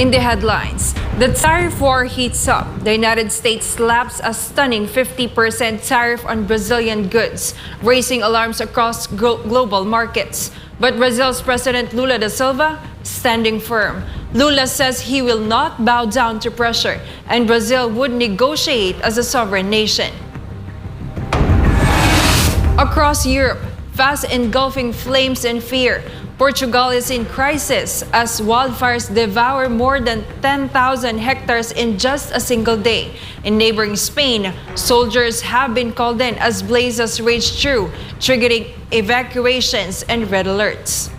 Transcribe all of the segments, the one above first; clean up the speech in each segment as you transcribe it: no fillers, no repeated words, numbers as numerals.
In the headlines, the tariff war heats up. The United States slaps a stunning 50% tariff on Brazilian goods, raising alarms across global markets. But Brazil's President Lula da Silva standing firm. Lula says he will not bow down to pressure, and Brazil would negotiate as a sovereign nation. Across Europe, fast engulfing flames and fear. Portugal is in crisis as wildfires devour more than 10,000 hectares in just a single day. In neighboring Spain, soldiers have been called in as blazes rage through, triggering evacuations and red alerts.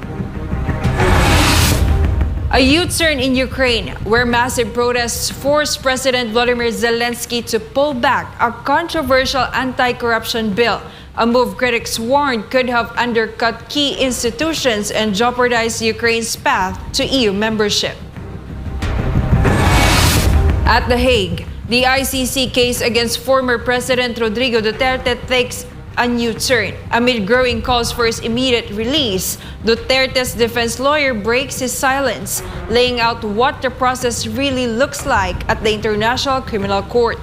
A U-turn in Ukraine, where massive protests forced President Volodymyr Zelenskyy to pull back a controversial anti-corruption bill. A move critics warned could have undercut key institutions and jeopardized Ukraine's path to EU membership. At The Hague, the ICC case against former President Rodrigo Duterte takes a new turn. Amid growing calls for his immediate release, Duterte's defense lawyer breaks his silence, laying out what the process really looks like at the International Criminal Court.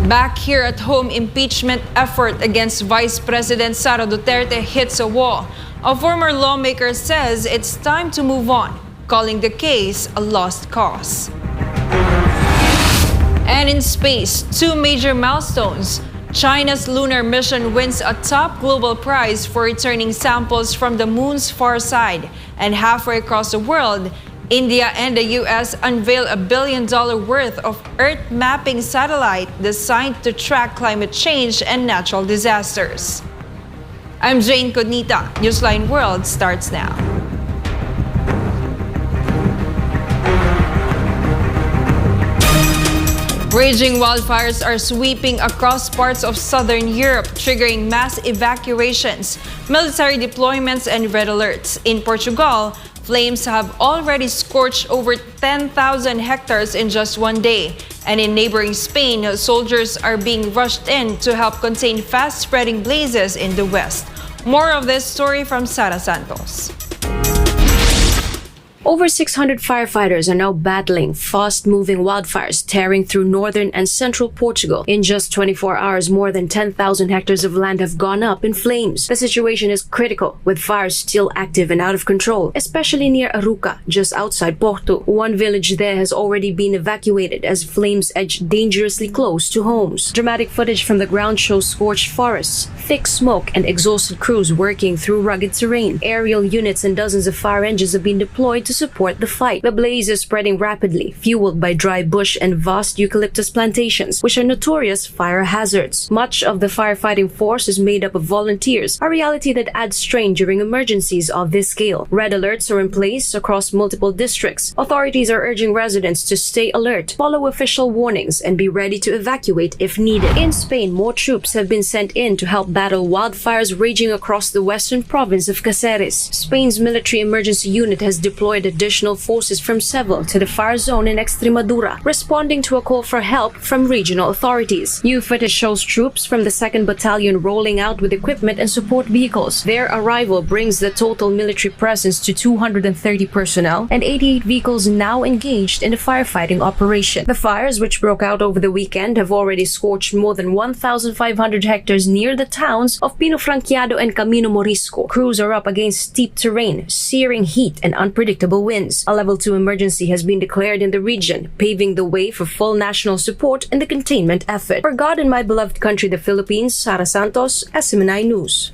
Back here at home, impeachment effort against Vice President Sara Duterte hits a wall. A former lawmaker says it's time to move on, calling the case a lost cause. And in space, two major milestones. China's lunar mission wins a top global prize for returning samples from the moon's far side. And halfway across the world, India and the US unveil $1 billion worth of Earth mapping satellite designed to track climate change and natural disasters. I'm Jayne Codnita. Newsline World starts now. Raging wildfires are sweeping across parts of southern Europe, triggering mass evacuations, military deployments, and red alerts. In Portugal, flames have already scorched over 10,000 hectares in just one day. And in neighboring Spain, soldiers are being rushed in to help contain fast-spreading blazes in the west. More of this story from Sara Santos. Over 600 firefighters are now battling fast-moving wildfires tearing through northern and central Portugal. In just 24 hours, more than 10,000 hectares of land have gone up in flames. The situation is critical, with fires still active and out of control, especially near Aruca, just outside Porto. One village there has already been evacuated as flames edge dangerously close to homes. Dramatic footage from the ground shows scorched forests, thick smoke, and exhausted crews working through rugged terrain. Aerial units and dozens of fire engines have been deployed to support the fight. The blaze is spreading rapidly, fueled by dry bush and vast eucalyptus plantations, which are notorious fire hazards. Much of the firefighting force is made up of volunteers, a reality that adds strain during emergencies of this scale. Red alerts are in place across multiple districts. Authorities are urging residents to stay alert, follow official warnings, and be ready to evacuate if needed. In Spain, more troops have been sent in to help battle wildfires raging across the western province of Cáceres. Spain's military emergency unit has deployed additional forces from Seville to the fire zone in Extremadura, responding to a call for help from regional authorities. New footage shows troops from the 2nd Battalion rolling out with equipment and support vehicles. Their arrival brings the total military presence to 230 personnel and 88 vehicles now engaged in the firefighting operation. The fires, which broke out over the weekend, have already scorched more than 1,500 hectares near the towns of Pino Franqueado and Camino Morisco. Crews are up against steep terrain, searing heat, and unpredictable winds. A level 2 emergency has been declared in the region, paving the way for full national support in the containment effort. For God and my beloved country, the Philippines, Sara Santos, SMNI News.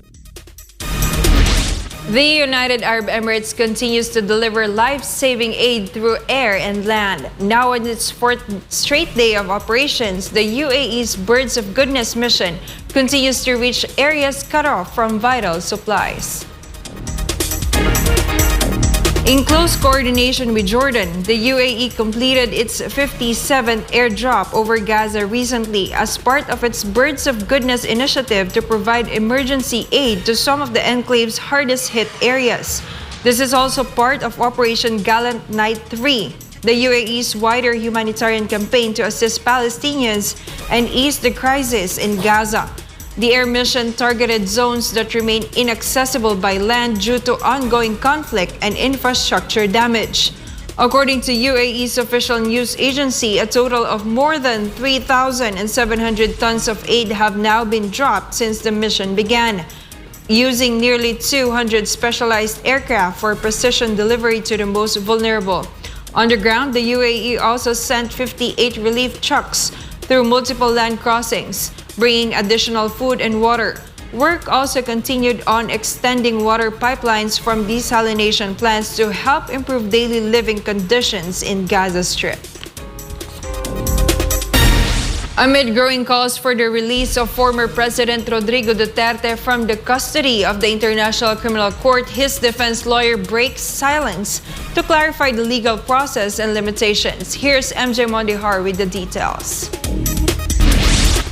The United Arab Emirates continues to deliver life-saving aid through air and land. Now in its 4th straight day of operations, the UAE's Birds of Goodness mission continues to reach areas cut off from vital supplies. In close coordination with Jordan, the UAE completed its 57th airdrop over Gaza recently as part of its Birds of Goodness initiative to provide emergency aid to some of the enclave's hardest hit areas. This is also part of Operation Gallant Night 3, the UAE's wider humanitarian campaign to assist Palestinians and ease the crisis in Gaza. The air mission targeted zones that remain inaccessible by land due to ongoing conflict and infrastructure damage. According to UAE's official news agency, a total of more than 3,700 tons of aid have now been dropped since the mission began, using nearly 200 specialized aircraft for precision delivery to the most vulnerable. Underground, the UAE also sent 58 relief trucks through multiple land crossings, bringing additional food and water. Work also continued on extending water pipelines from desalination plants to help improve daily living conditions in Gaza Strip. Amid growing calls for the release of former President Rodrigo Duterte from the custody of the International Criminal Court, his defense lawyer breaks silence to clarify the legal process and limitations. Here's MJ Mondihar with the details.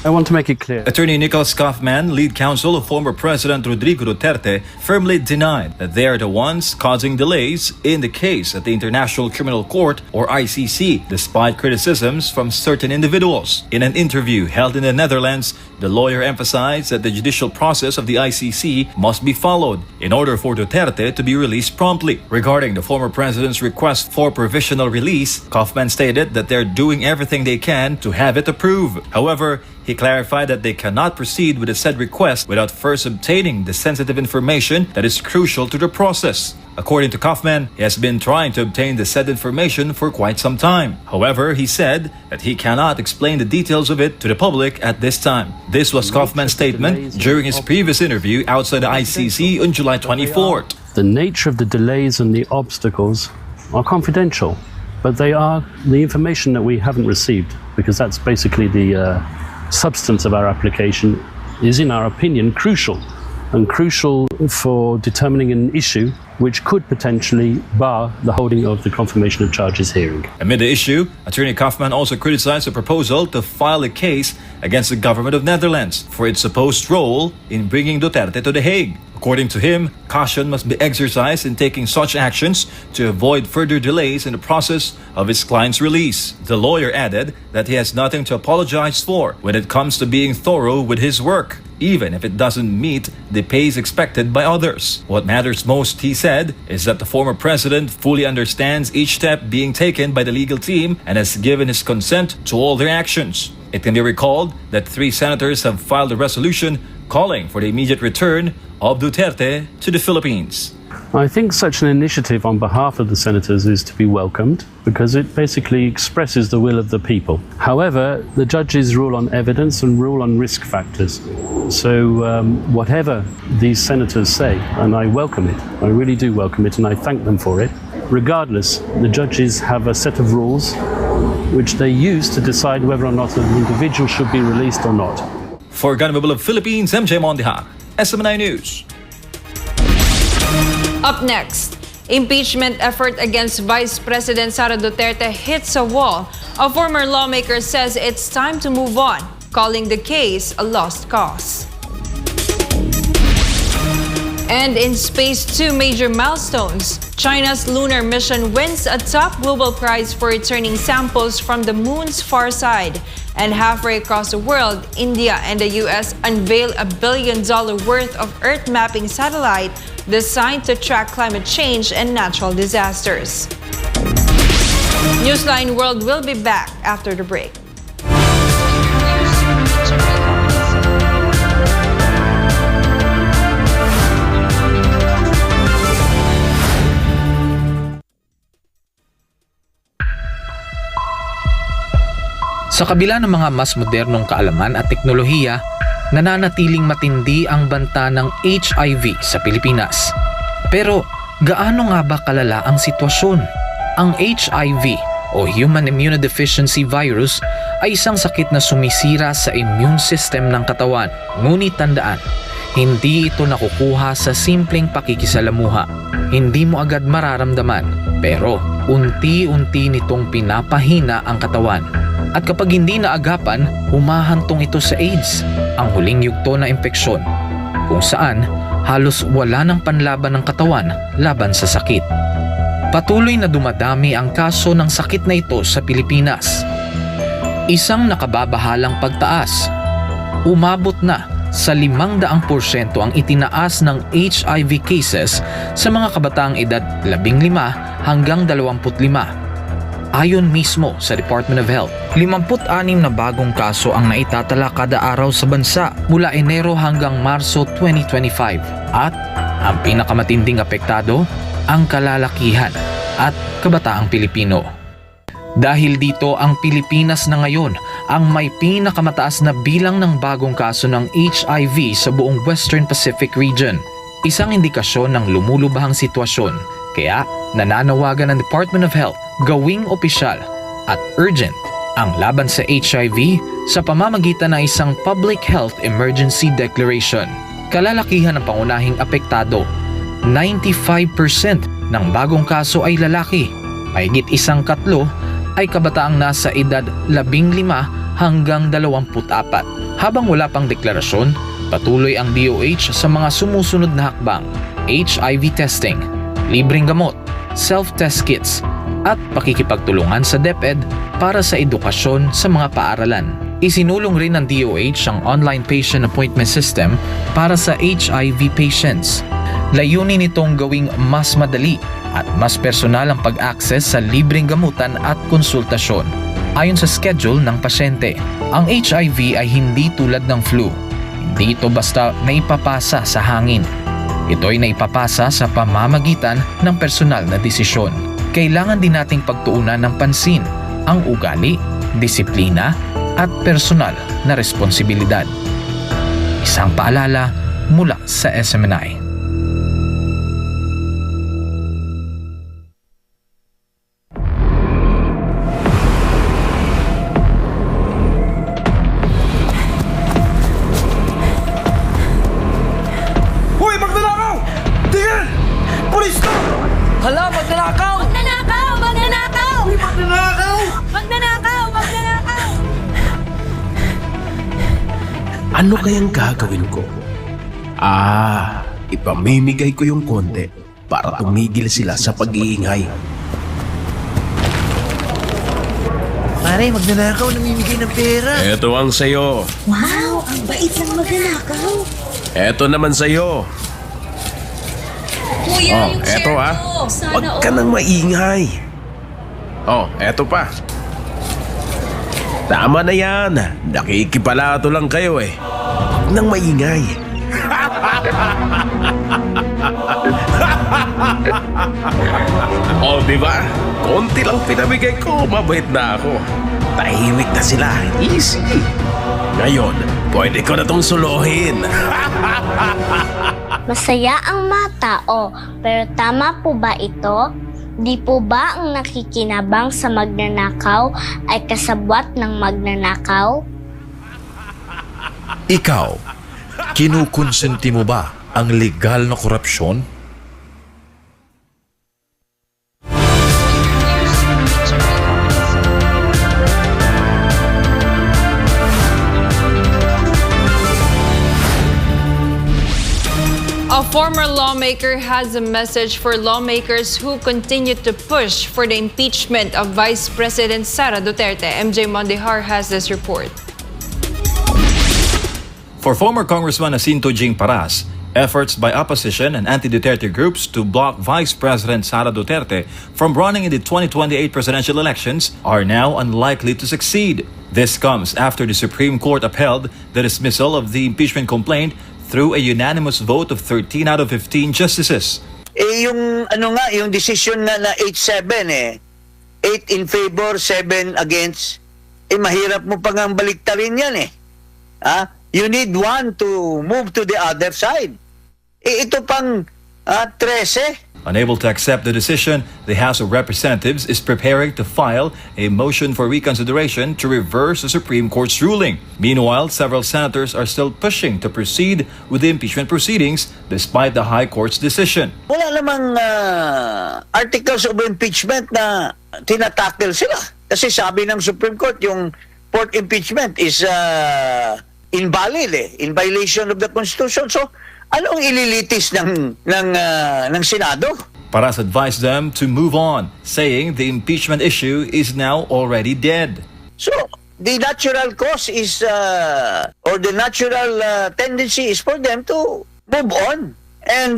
I want to make it clear. Attorney Nicholas Kaufman, lead counsel of former President Rodrigo Duterte, firmly denied that they are the ones causing delays in the case at the International Criminal Court, or ICC, despite criticisms from certain individuals. In an interview held in the Netherlands, the lawyer emphasized that the judicial process of the ICC must be followed in order for Duterte to be released promptly. Regarding the former president's request for provisional release, Kaufman stated that they're doing everything they can to have it approved. However, he clarified that they cannot proceed with the said request without first obtaining the sensitive information that is crucial to the process. According to Kaufman, he has been trying to obtain the said information for quite some time. However, he said that he cannot explain the details of it to the public at this time. This was Kaufman's statement during his previous interview outside the ICC on July 24th. The nature of the delays and the obstacles are confidential, but they are the information that we haven't received, because that's basically the substance of our application is, in our opinion, crucial for determining an issue which could potentially bar the holding of the confirmation of charges hearing. Amid the issue, Attorney Kaufman also criticized the proposal to file a case against the government of Netherlands for its supposed role in bringing Duterte to The Hague. According to him, caution must be exercised in taking such actions to avoid further delays in the process of his client's release. The lawyer added that he has nothing to apologize for when it comes to being thorough with his work, even if it doesn't meet the pace expected by others. What matters most, he said, is that the former president fully understands each step being taken by the legal team and has given his consent to all their actions. It can be recalled that 3 senators have filed a resolution calling for the immediate return of Duterte to the Philippines. I think such an initiative on behalf of the senators is to be welcomed, because it basically expresses the will of the people. However, the judges rule on evidence and rule on risk factors. So whatever these senators say, and I welcome it, I really do welcome it, and I thank them for it. Regardless, the judges have a set of rules which they use to decide whether or not an individual should be released or not. For Danville of Philippines, MJ Mondihar, SMNI News. Up next, impeachment effort against Vice President Sara Duterte hits a wall. A former lawmaker says it's time to move on, calling the case a lost cause. And in space, 2 major milestones. China's lunar mission wins a top global prize for returning samples from the moon's far side. And halfway across the world, India and the US unveil a $1 billion worth of Earth mapping satellite designed to track climate change and natural disasters. Newsline World will be back after the break. Sa kabila ng mga mas modernong kaalaman at teknolohiya, nananatiling matindi ang banta ng HIV sa Pilipinas. Pero gaano nga ba kalala ang sitwasyon? Ang HIV o Human Immunodeficiency Virus ay isang sakit na sumisira sa immune system ng katawan. Ngunit tandaan, hindi ito nakukuha sa simpleng pakikisalamuha. Hindi mo agad mararamdaman, pero unti-unti nitong pinapahina ang katawan. At kapag hindi naagapan, humahantong ito sa AIDS, ang huling yugto na impeksyon, kung saan halos wala ng panlaban ng katawan laban sa sakit. Patuloy na dumadami ang kaso ng sakit na ito sa Pilipinas. Isang nakababahalang pagtaas. Umabot na sa 500% ang itinaas ng HIV cases sa mga kabataang edad 15 hanggang 25. Ayon mismo sa Department of Health, 56 na bagong kaso ang naitatala kada araw sa bansa mula Enero hanggang Marso 2025. At ang pinakamatinding apektado, ang kalalakihan at kabataang Pilipino. Dahil dito, ang Pilipinas na ngayon ang may pinakamataas na bilang ng bagong kaso ng HIV sa buong Western Pacific region. Isang indikasyon ng lumulubahang sitwasyon. Kaya nananawagan ng Department of Health gawing opisyal at urgent ang laban sa HIV sa pamamagitan ng isang Public Health Emergency Declaration. Kalalakihan ng pangunahing apektado, 95% ng bagong kaso ay lalaki. Mahigit 1/3 ay kabataang nasa edad 15 hanggang 24. Habang wala pang deklarasyon, patuloy ang DOH sa mga sumusunod na hakbang: HIV testing, libreng gamot, self-test kits, at pakikipagtulungan sa DepEd para sa edukasyon sa mga paaralan. Isinulong rin ng DOH ang online patient appointment system para sa HIV patients. Layunin nitong gawing mas madali at mas personal ang pag-access sa libreng gamutan at konsultasyon. Ayon sa schedule ng pasyente, ang HIV ay hindi tulad ng flu. Hindi ito basta naipapasa sa hangin. Ito ay naipapasa sa pamamagitan ng personal na desisyon. Kailangan din nating pagtuunan ng pansin ang ugali, disiplina, at personal na responsibilidad. Isang paalala mula sa SMNI. Hala, magnanakaw! Magnanakaw! Magnanakaw! Uy, magnanakaw! Magnanakaw! Magnanakaw! Ano kayang gagawin ko? Ipamimigay ko yung konti para tumigil sila sa pag-iingay. Pare, magnanakaw, namimigay ng pera. Eto ang sayo. Wow! Ang bait ng magnanakaw! Eto naman sayo. Kuya, yung eto share ko! Sana Huwag ka nang maingay. Eto pa. Tama na yan. Nakikipalato lang kayo eh. Huwag nang maingay. Diba? Konti lang pinamigay ko, mabait na ako. Tahimik na sila. Easy. Ngayon, pwede ko na tong suluhin. Masaya ang mga tao, pero tama po ba ito? Di po ba ang nakikinabang sa magnanakaw ay kasabwat ng magnanakaw? Ikaw, kinukonsenti mo ba ang legal na korupsyon? A former lawmaker has a message for lawmakers who continue to push for the impeachment of Vice President Sara Duterte. MJ Mondehar has this report. For former Congressman Jacinto Jing Paras, efforts by opposition and anti-Duterte groups to block Vice President Sara Duterte from running in the 2028 presidential elections are now unlikely to succeed. This comes after the Supreme Court upheld the dismissal of the impeachment complaint through a unanimous vote of 13 out of 15 justices. Yung decision na 8-7 8 in favor, 7 against. Mahirap mo pang ang baliktarin yan You need one to move to the other side. Ito pang 13. Unable to accept the decision, the House of Representatives is preparing to file a motion for reconsideration to reverse the Supreme Court's ruling. Meanwhile, several senators are still pushing to proceed with the impeachment proceedings despite the High Court's decision. Wala namang articles of impeachment na tinatakil sila. Kasi sabi ng Supreme Court, yung fourth impeachment is invalid in violation of the Constitution. So, anong ililitis ng Senado? Paras advised them to move on, saying the impeachment issue is now already dead. So, The natural cause is, or the natural tendency is for them to move on and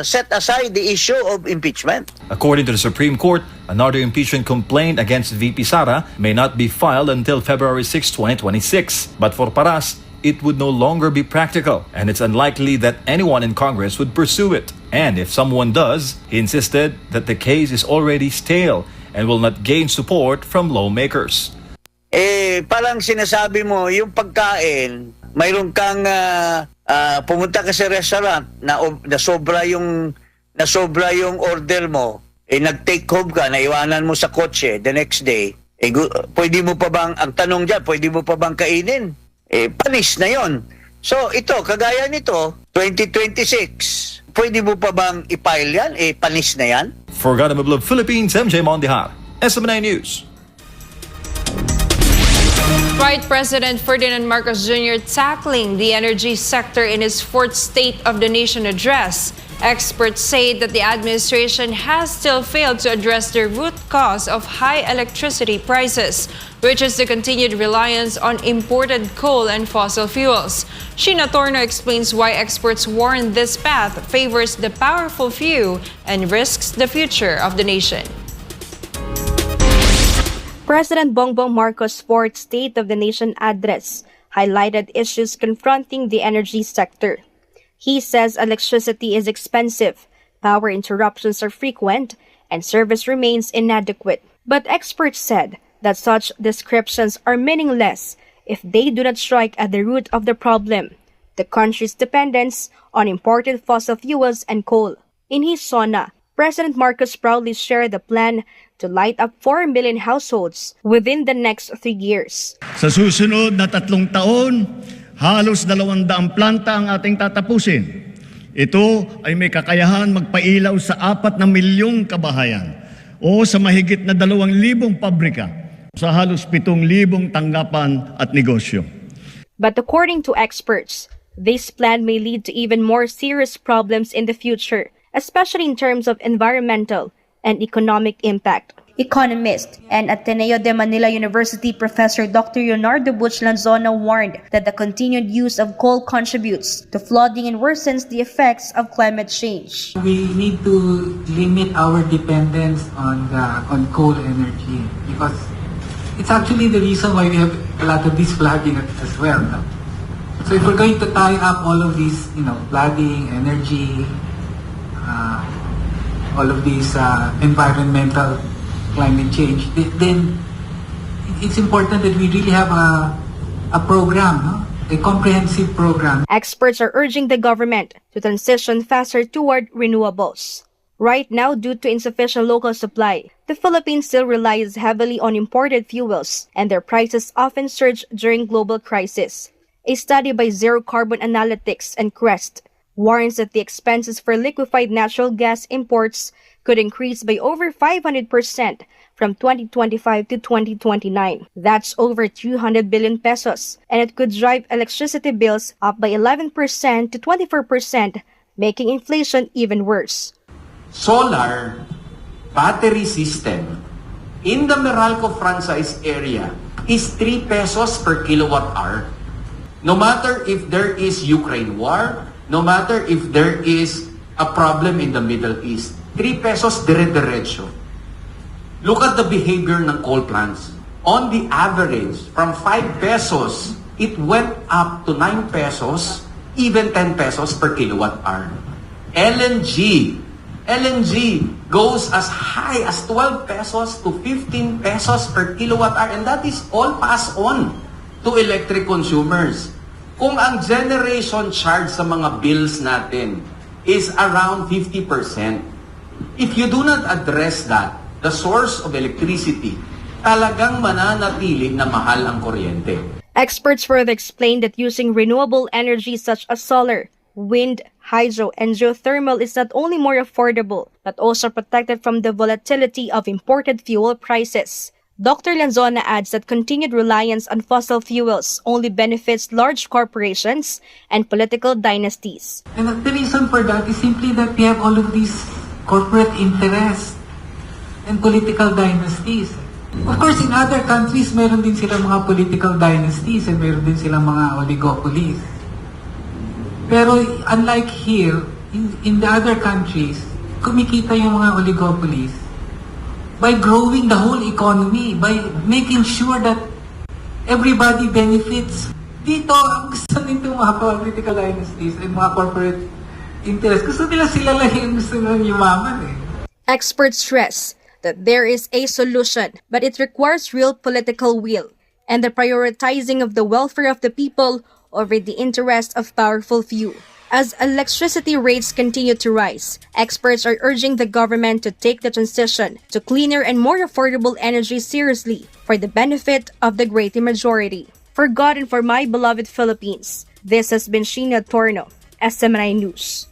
set aside the issue of impeachment. According to the Supreme Court, another impeachment complaint against VP Sara may not be filed until February 6, 2026. But for Paras, it would no longer be practical, and it's unlikely that anyone in Congress would pursue it. And if someone does, he insisted that the case is already stale and will not gain support from lawmakers. Parang sinasabi mo, yung pagkain, mayroon kang pumunta ka sa restaurant na sobra yung order mo, nag-take home ka, naiwanan mo sa kotse the next day, pwede mo pa bang, ang tanong dyan, pwede mo pa bang kainin? Panis na yon. So ito, kagaya nito, 2026, pwede mo pa bang i-file yan? Panis na yan? For Government of Philippines, MJ Mondihar, SMNI News. Right, President Ferdinand Marcos Jr. tackling the energy sector in his fourth State of the Nation address. Experts say that the administration has still failed to address the root cause of high electricity prices, which is the continued reliance on imported coal and fossil fuels. Sheena Torno explains why experts warn this path favors the powerful few and risks the future of the nation. President Bongbong Marcos' fourth State of the Nation address highlighted issues confronting the energy sector. He says electricity is expensive, power interruptions are frequent, and service remains inadequate. But experts said that such descriptions are meaningless if they do not strike at the root of the problem, the country's dependence on imported fossil fuels and coal. In his SONA, President Marcos proudly shared the plan to light up 4 million households within the next 3 years. Sa susunod na 3 taon, halos 200 planta ang ating tatapusin. Ito ay may kakayahan magpailaw sa 4 na milyong kabahayan o sa mahigit na 2,000 pabrika sa halos 7,000 tanggapan at negosyo. But according to experts, this plan may lead to even more serious problems in the future, especially in terms of environmental and economic impact. Economist and Ateneo de Manila University Professor Dr. Leonardo Butch Lanzona warned that the continued use of coal contributes to flooding and worsens the effects of climate change. We need to limit our dependence on coal energy because it's actually the reason why we have a lot of this flooding as well. No? So if we're going to tie up all of these, flooding, energy, all of these environmental climate change, then it's important that we really have a program, a comprehensive program. Experts are urging the government to transition faster toward renewables. Right now, due to insufficient local supply, the Philippines still relies heavily on imported fuels, and their prices often surge during global crisis. A study by Zero Carbon Analytics and Crest warns that the expenses for liquefied natural gas imports could increase by over 500% from 2025 to 2029. That's over 200 billion pesos, and it could drive electricity bills up by 11% to 24%, making inflation even worse. Solar battery system in the Meralco franchise area is 3 pesos per kilowatt hour. No matter if there is Ukraine war, no matter if there is a problem in the Middle East, 3 pesos dire-diretso. Look at the behavior ng coal plants. On the average, from 5 pesos, it went up to 9 pesos, even 10 pesos per kilowatt hour. LNG goes as high as 12 pesos to 15 pesos per kilowatt hour, and that is all passed on to electric consumers. Kung ang generation charge sa mga bills natin is around 50%, if you do not address that, the source of electricity, talagang mananatili na mahal ang kuryente. Experts further explain that using renewable energy such as solar, wind, hydro, and geothermal is not only more affordable, but also protected from the volatility of imported fuel prices. Dr. Lanzona adds that continued reliance on fossil fuels only benefits large corporations and political dynasties. And the reason for that is simply that we have all of these corporate interests and political dynasties. Of course, in other countries, meron din silang mga political dynasties and meron din silang mga oligopolies. Pero unlike here, in the other countries, kumikita yung mga oligopolies by growing the whole economy, by making sure that everybody benefits. Dito, ang gusto nito mga political dynasties and mga corporate interests, gusto nila sila lang yung gusto nilang yumaman eh. Experts stress that there is a solution, but it requires real political will and the prioritizing of the welfare of the people over the interest of powerful few. As electricity rates continue to rise, experts are urging the government to take the transition to cleaner and more affordable energy seriously for the benefit of the great majority. For God and for my beloved Philippines, this has been Sheena Torno, SMNI News.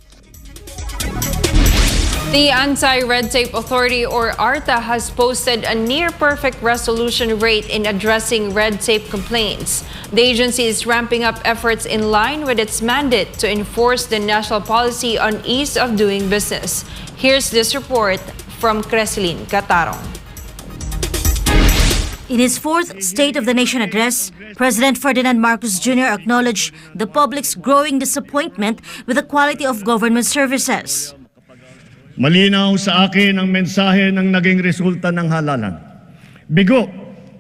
The Anti-Red Tape Authority, or ARTA, has posted a near-perfect resolution rate in addressing red tape complaints. The agency is ramping up efforts in line with its mandate to enforce the national policy on ease of doing business. Here's this report from Creslin Catarong. In his fourth State of the Nation address, President Ferdinand Marcos Jr. acknowledged the public's growing disappointment with the quality of government services. Malinaw sa akin ang mensahe ng naging resulta ng halalan. Bigo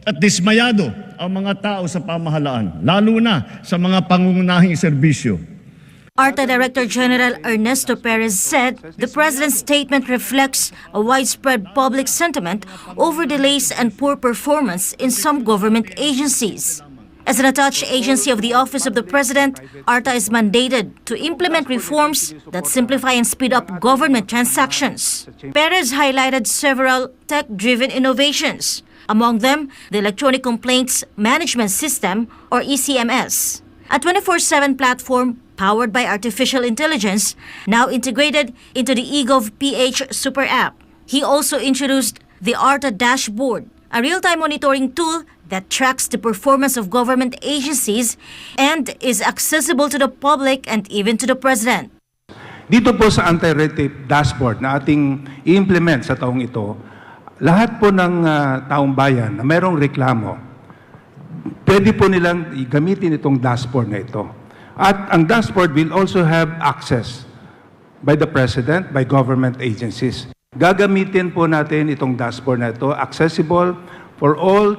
at dismayado ang mga tao sa pamahalaan, lalo na sa mga pangunahing serbisyo. ARTA Director General Ernesto Perez said the President's statement reflects a widespread public sentiment over delays and poor performance in some government agencies. As an attached agency of the Office of the President, ARTA is mandated to implement reforms that simplify and speed up government transactions. Perez highlighted several tech-driven innovations, among them the Electronic Complaints Management System, or ECMS, a 24/7 platform powered by artificial intelligence, now integrated into the eGov.ph super app. He also introduced the ARTA Dashboard, a real-time monitoring tool that tracks the performance of government agencies and is accessible to the public and even to the President. Dito po sa Anti-Red Tape Dashboard na ating i-implement sa taong ito, lahat po ng taong bayan na mayroong reklamo, pwede po nilang gamitin itong dashboard na ito. At ang dashboard will also have access by the President, by government agencies. Gagamitin po natin itong dashboard na ito, accessible for all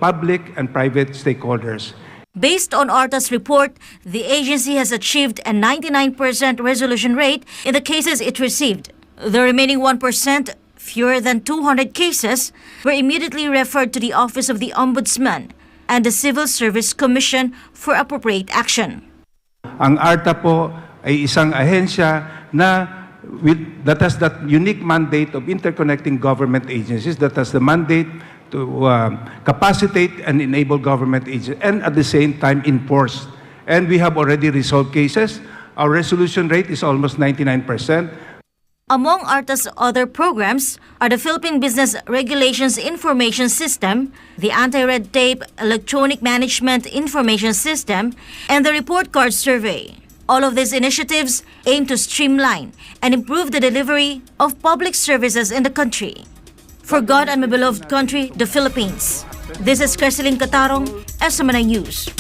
public and private stakeholders. Based on ARTA's report, the agency has achieved a 99% resolution rate in the cases it received. The remaining 1%, fewer than 200 cases, were immediately referred to the Office of the Ombudsman and the Civil Service Commission for appropriate action. Ang ARTA po ay isang ahensya that has that unique mandate of interconnecting government agencies, that has the mandate to capacitate and enable government agencies and at the same time enforce. And we have already resolved cases. Our resolution rate is almost 99%. Among ARTA's other programs are the Philippine Business Regulations Information System, the Anti-Red Tape Electronic Management Information System, and the Report Card Survey. All of these initiatives aim to streamline and improve the delivery of public services in the country. For God and my beloved country, the Philippines. This is Creslin Catarong, SMNI News.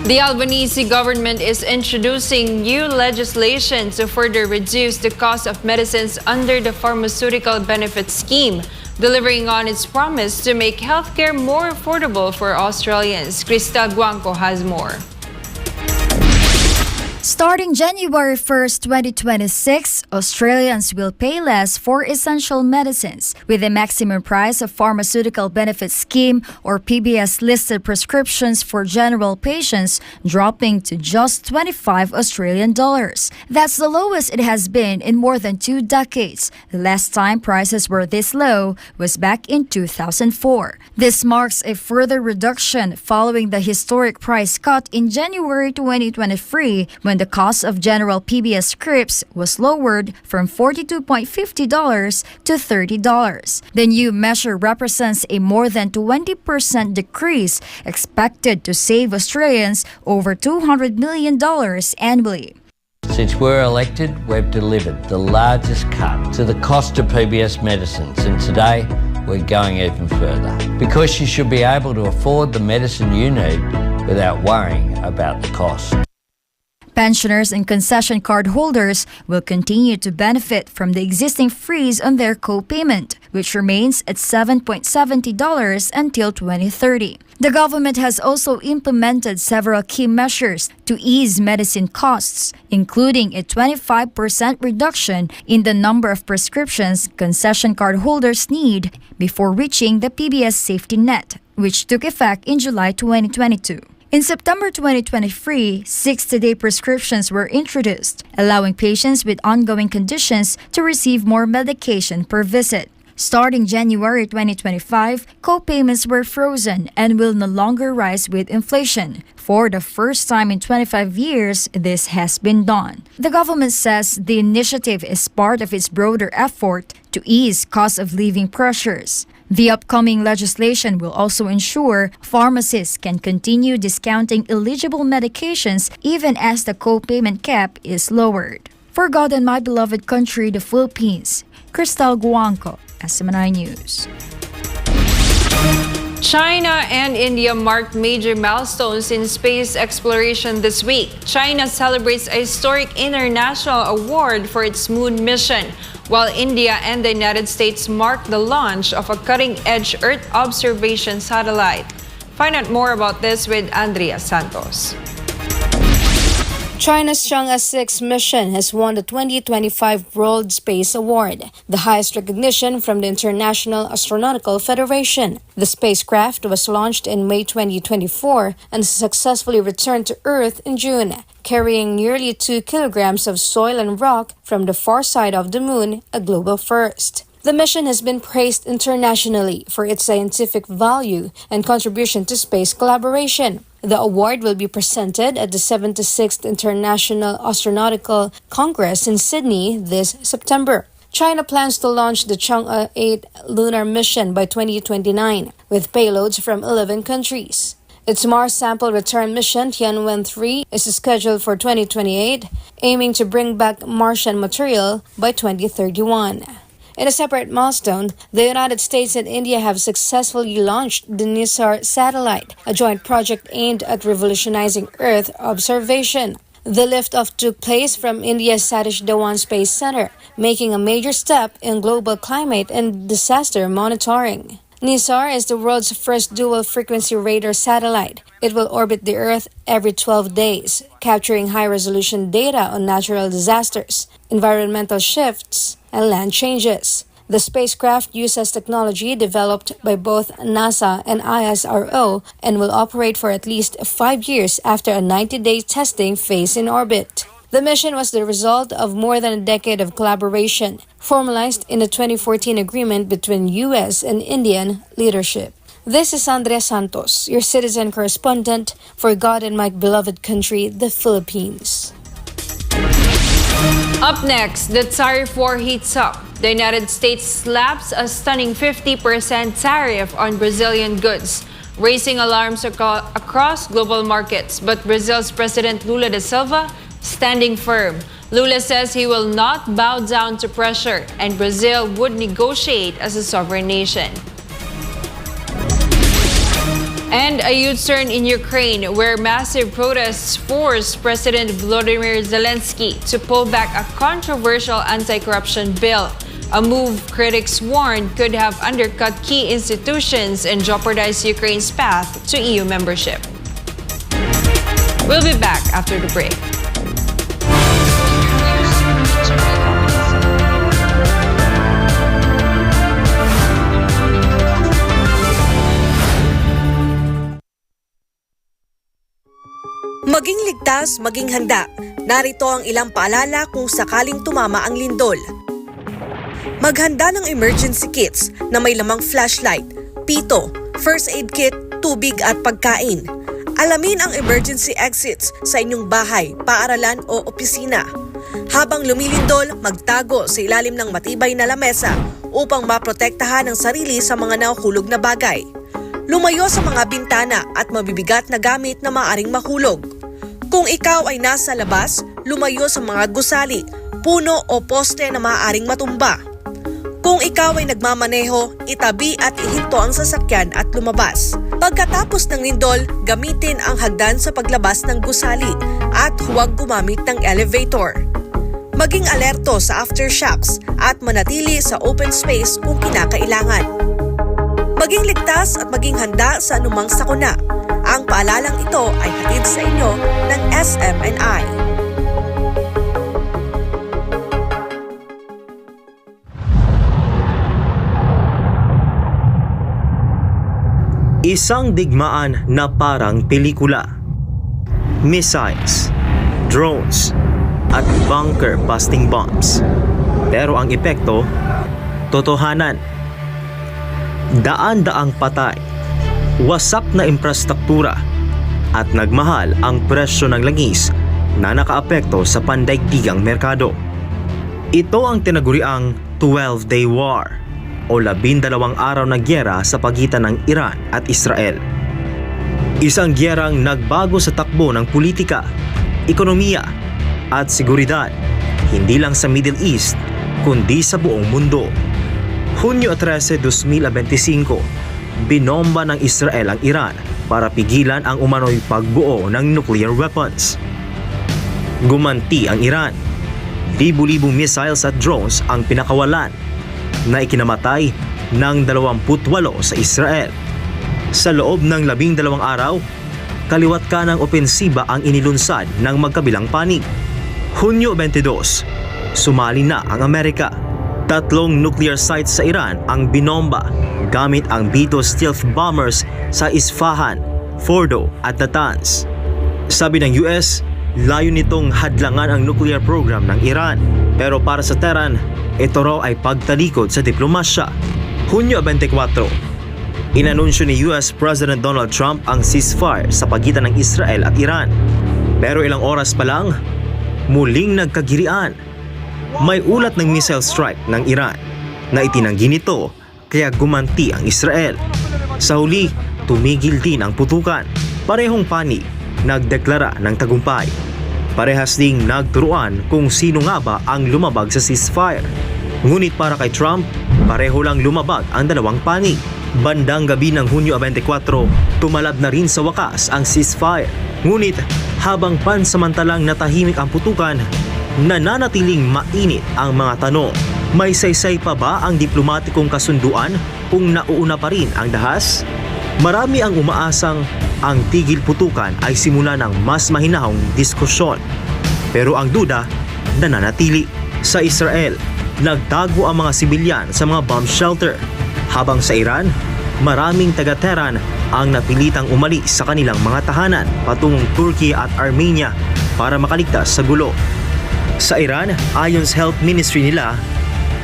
The Albanese government is introducing new legislation to further reduce the cost of medicines under the Pharmaceutical Benefit Scheme, delivering on its promise to make healthcare more affordable for Australians. Cristal Guanco has more. Starting January 1st, 2026, Australians will pay less for essential medicines, with the maximum price of Pharmaceutical Benefit Scheme or PBS-listed prescriptions for general patients dropping to just $25 Australian. That's the lowest it has been in more than 2 decades. The last time prices were this low was back in 2004. This marks a further reduction following the historic price cut in January 2023 when the cost of general PBS scripts was lowered from $42.50 to $30. The new measure represents a more than 20% decrease, expected to save Australians over $200 million annually. Since we're elected, we've delivered the largest cut to the cost of PBS medicines, and today we're going even further, because you should be able to afford the medicine you need without worrying about the cost. Pensioners and concession card holders will continue to benefit from the existing freeze on their co-payment, which remains at $7.70 until 2030. The government has also implemented several key measures to ease medicine costs, including a 25% reduction in the number of prescriptions concession card holders need before reaching the PBS safety net, which took effect in July 2022. In September 2023, 60-day prescriptions were introduced, allowing patients with ongoing conditions to receive more medication per visit. Starting January 2025, co-payments were frozen and will no longer rise with inflation. For the first time in 25 years, this has been done. The government says the initiative is part of its broader effort to ease cost of living pressures. The upcoming legislation will also ensure pharmacists can continue discounting eligible medications even as the co-payment cap is lowered. For God and my beloved country, the Philippines, Cristal Guanco, SMNI News. China and India marked major milestones in space exploration this week. China celebrates a historic international award for its moon mission, while India and the United States marked the launch of a cutting-edge Earth observation satellite. Find out more about this with Andrea Santos. China's Chang'e 6 mission has won the 2025 World Space Award, the highest recognition from the International Astronautical Federation. The spacecraft was launched in May 2024 and successfully returned to Earth in June, carrying nearly 2 kilograms of soil and rock from the far side of the moon, a global first. The mission has been praised internationally for its scientific value and contribution to space collaboration. The award will be presented at the 76th International Astronautical Congress in Sydney this September. China plans to launch the Chang'e 8 lunar mission by 2029, with payloads from 11 countries. Its Mars sample return mission, Tianwen-3, is scheduled for 2028, aiming to bring back Martian material by 2031. In a separate milestone, the United States and India have successfully launched the NISAR satellite, a joint project aimed at revolutionizing Earth observation. The liftoff took place from India's Satish Dhawan Space Center, making a major step in global climate and disaster monitoring. NISAR is the world's first dual-frequency radar satellite. It will orbit the Earth every 12 days, capturing high-resolution data on natural disasters, environmental shifts, and land changes. The spacecraft uses technology developed by both NASA and ISRO and will operate for at least 5 years after a 90-day testing phase in orbit. The mission was the result of more than a decade of collaboration, formalized in the 2014 agreement between U.S. and Indian leadership. This is Andrea Santos, your citizen correspondent for God and my beloved country, the Philippines. Up next, the tariff war heats up. The United States slaps a stunning 50% tariff on Brazilian goods, raising alarms across global markets. But Brazil's President Lula da Silva standing firm. Lula says he will not bow down to pressure, and Brazil would negotiate as a sovereign nation. And a U-turn in Ukraine, where massive protests forced President Volodymyr Zelenskyy to pull back a controversial anti-corruption bill. A move critics warn could have undercut key institutions and jeopardized Ukraine's path to EU membership. We'll be back after the break. Maging ligtas, maging handa. Narito ang ilang paalala kung sakaling tumama ang lindol. Maghanda ng emergency kits na may lamang flashlight, pito, first aid kit, tubig at pagkain. Alamin ang emergency exits sa inyong bahay, paaralan o opisina. Habang lumilindol, magtago sa ilalim ng matibay na lamesa upang maprotektahan ang sarili sa mga nahuhulog na bagay. Lumayo sa mga bintana at mabibigat na gamit na maaring mahulog. Kung ikaw ay nasa labas, lumayo sa mga gusali, puno o poste na maaaring matumba. Kung ikaw ay nagmamaneho, itabi at ihinto ang sasakyan at lumabas. Pagkatapos ng lindol, gamitin ang hagdan sa paglabas ng gusali at huwag gumamit ng elevator. Maging alerto sa aftershocks at manatili sa open space kung kinakailangan. Maging ligtas at maging handa sa anumang sakuna. Ang paalalang ito ay hatid sa inyo ng SMNI. Isang digmaan na parang pelikula. Missiles, drones, at bunker-busting bombs. Pero ang epekto, totohanan. Daan-daang patay, wasak na infrastruktura, at nagmahal ang presyo ng langis na nakaapekto sa pandaigdigang merkado. Ito ang tinaguriang 12-day war o 12 araw na gyera sa pagitan ng Iran at Israel. Isang gyerang nagbago sa takbo ng politika, ekonomiya at seguridad, hindi lang sa Middle East kundi sa buong mundo. Hunyo 13, 2025, binomba ng Israel ang Iran para pigilan ang umano'y pagbuo ng nuclear weapons. Gumanti ang Iran. Libu-libong missiles at drones ang pinakawalan na ikinamatay ng 28 sa Israel. Sa loob ng 12 araw, kaliwat kanang opensiba ang inilunsad ng magkabilang panig. Hunyo 22, sumali na ang Amerika. 3 nuclear sites sa Iran ang binomba gamit ang B-2 stealth bombers sa Isfahan, Fordo at Natanz. Sabi ng US, layo nitong hadlangan ang nuclear program ng Iran. Pero para sa Tehran, ito raw ay pagtalikod sa diplomasya. Hunyo 24, inanunsyo ni US President Donald Trump ang ceasefire sa pagitan ng Israel at Iran. Pero ilang oras pa lang, muling nagkagirian. May ulat ng missile strike ng Iran na itinanggi nito kaya gumanti ang Israel. Sa huli, tumigil din ang putukan. Parehong panig nagdeklara ng tagumpay. Parehas ding nagturuan kung sino nga ba ang lumabag sa ceasefire. Ngunit para kay Trump, pareho lang lumabag ang dalawang panig. Bandang gabi ng Hunyo 24, tumalab na rin sa wakas ang ceasefire. Ngunit habang pansamantalang natahimik ang putukan, nananatiling mainit ang mga tanong. May saysay pa ba ang diplomatikong kasunduan kung nauuna pa rin ang dahas? Marami ang umaasang ang tigil putukan ay simula ng mas mahinahong diskusyon. Pero ang duda nananatili. Sa Israel, nagtago ang mga sibilyan sa mga bomb shelter. Habang sa Iran, maraming taga-Tehran ang napilitang umalis sa kanilang mga tahanan patungong Turkey at Armenia para makaligtas sa gulo. Sa Iran, ayon sa Health Ministry nila,